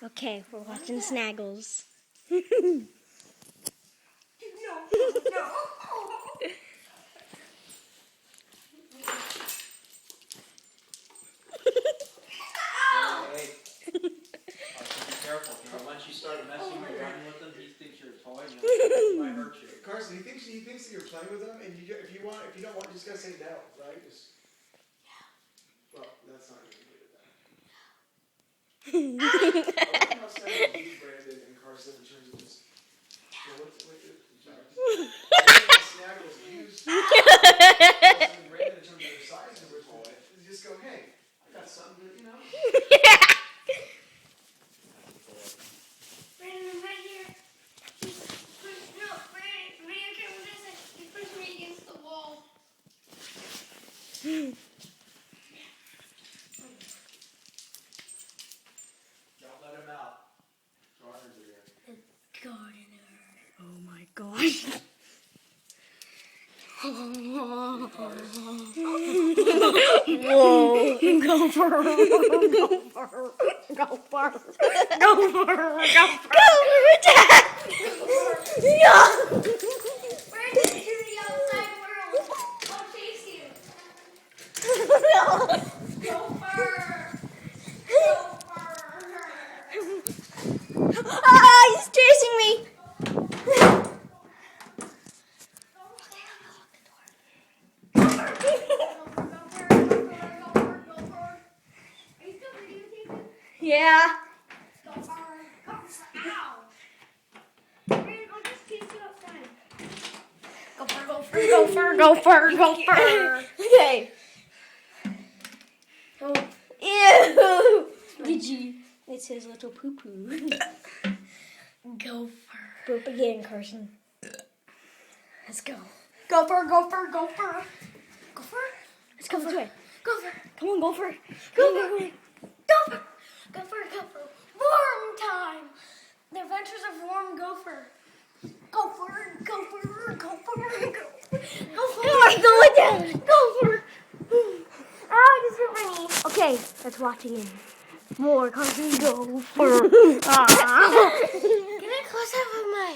Okay, we're watching Snaggles. No. Hey, be careful. You know, once you start messing around with them, he thinks you're a toy. And he might hurt you. Carson, he thinks that you're playing with him, and if you don't want, you just gotta say no, right? Well, that's not going to do that. I wonder how Snaggles beat Brandon and Carson in terms of this. Snaggles used Carson and Brandon in terms of their size and their toy. You just go, hey, I got something that, Brandon, I'm right here. No, Brandon, I can't resist it. He pushed me against the wall. Don't let him out. Gardeners are here. Gardener. Oh my gosh. Whoa. Gopher. Attack. Yeah. Brandon, to the outside world. I'll chase you. Gopher. Ah, he's chasing me. Yeah. Gopher. Okay. Oh. Ew. Did you? It's his little poo-poo. Gopher. Poop again, Carson. Let's go. Gopher. Let's go this way. Gopher. Come on, Gopher. Gopher. Worm time. The Adventures of Worm Gopher. Gopher. Come on, go down. Gopher. Oh, I just hit my knee. Okay, let's watch again. More Carson Gopher. Get a close up of my